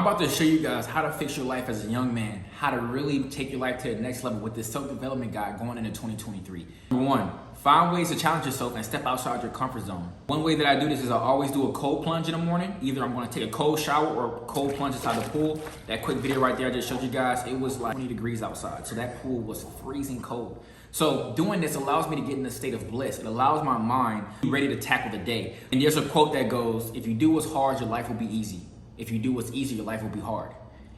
I'm about to show you guys how to fix your life as a young man, how to really take your life to the next level with this self-development guide going into 2023. Number one, find ways to challenge yourself and step outside your comfort zone. One way that I do this is I always do a cold plunge in the morning. Either I'm going to take a cold shower or a cold plunge inside the pool. That quick video right there I just showed you guys, it was like 20 degrees outside. So that pool was freezing cold. So doing this allows me to get in a state of bliss. It allows my mind to be ready to tackle the day. And there's a quote that goes, if you do what's hard, your life will be easy. If you do what's easy, your life will be hard.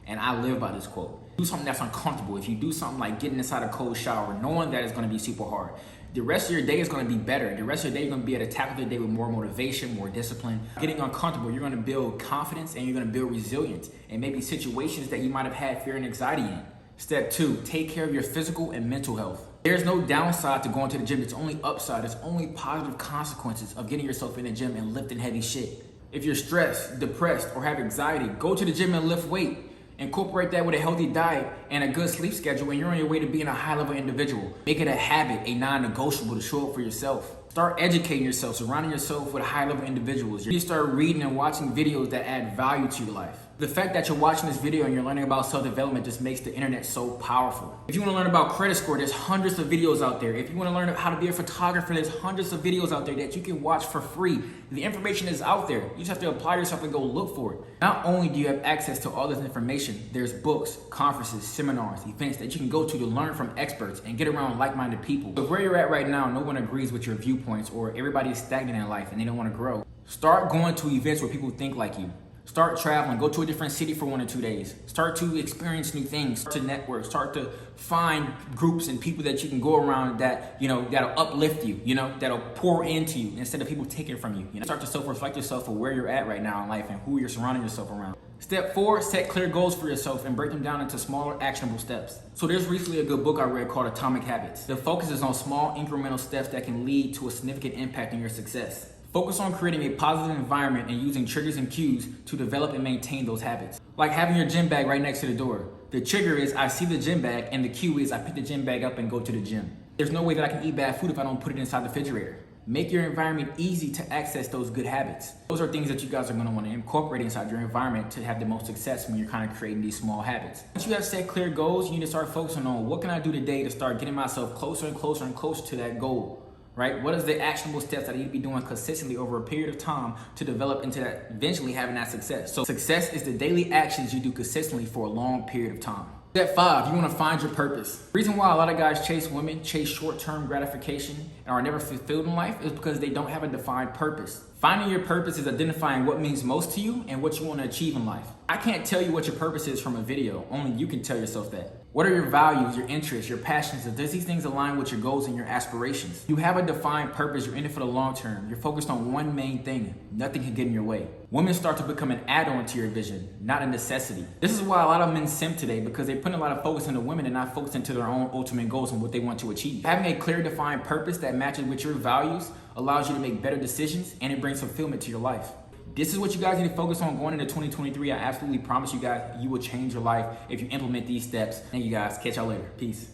And I live by this quote. Do something that's uncomfortable. If you do something like getting inside a cold shower, knowing that it's going to be super hard, the rest of your day is going to be better. The rest of your day, you're going to be able to tackle the day with more motivation, more discipline. Getting uncomfortable, you're going to build confidence and you're going to build resilience and maybe situations that you might have had fear and anxiety in. Step two, take care of your physical and mental health. There's no downside to going to the gym. There's only upside. There's only positive consequences of getting yourself in the gym and lifting heavy shit. If you're stressed, depressed, or have anxiety, go to the gym and lift weight. Incorporate that with a healthy diet and a good sleep schedule, and you're on your way to being a high-level individual. Make it a habit, a non-negotiable to show up for yourself. Start educating yourself, surrounding yourself with high-level individuals. You start reading and watching videos that add value to your life. The fact that you're watching this video and you're learning about self-development just makes the internet so powerful. If you want to learn about credit score, there's hundreds of videos out there. If you want to learn how to be a photographer, there's hundreds of videos out there that you can watch for free. The information is out there. You just have to apply yourself and go look for it. Not only do you have access to all this information, there's books, conferences, seminars, events that you can go to learn from experts and get around like-minded people. But where you're at right now, no one agrees with your viewpoints, or everybody is stagnant in life and they don't want to grow. Start going to events where people think like you. Start traveling, go to a different city for 1 or 2 days. Start to experience new things, start to network, start to find groups and people that you can go around that, that'll uplift you, that'll pour into you instead of people taking from you. Start to self-reflect yourself for where you're at right now in life and who you're surrounding yourself around. Step 4, set clear goals for yourself and break them down into smaller, actionable steps. So there's recently a good book I read called Atomic Habits. The focus is on small, incremental steps that can lead to a significant impact on your success. Focus on creating a positive environment and using triggers and cues to develop and maintain those habits. Like having your gym bag right next to the door. The trigger is I see the gym bag and the cue is I pick the gym bag up and go to the gym. There's no way that I can eat bad food if I don't put it inside the refrigerator. Make your environment easy to access those good habits. Those are things that you guys are going to want to incorporate inside your environment to have the most success when you're kind of creating these small habits. Once you have set clear goals, you need to start focusing on what can I do today to start getting myself closer and closer and closer to that goal. Right? What is the actionable steps that I need to be doing consistently over a period of time to develop into that, eventually having that success? So success is the daily actions you do consistently for a long period of time. Step 5, you want to find your purpose. The reason why a lot of guys chase women, chase short-term gratification, and are never fulfilled in life is because they don't have a defined purpose. Finding your purpose is identifying what means most to you and what you want to achieve in life. I can't tell you what your purpose is from a video, only you can tell yourself that. What are your values, your interests, your passions? Does these things align with your goals and your aspirations? You have a defined purpose, you're in it for the long term. You're focused on one main thing. Nothing can get in your way. Women start to become an add-on to your vision, not a necessity. This is why a lot of men simp today, because they put a lot of focus into women and not focus into their own ultimate goals and what they want to achieve. Having a clear, defined purpose that matches with your values allows you to make better decisions and it brings fulfillment to your life. This is what you guys need to focus on going into 2023. I absolutely promise you guys, you will change your life if you implement these steps. Thank you guys. Catch y'all later. Peace.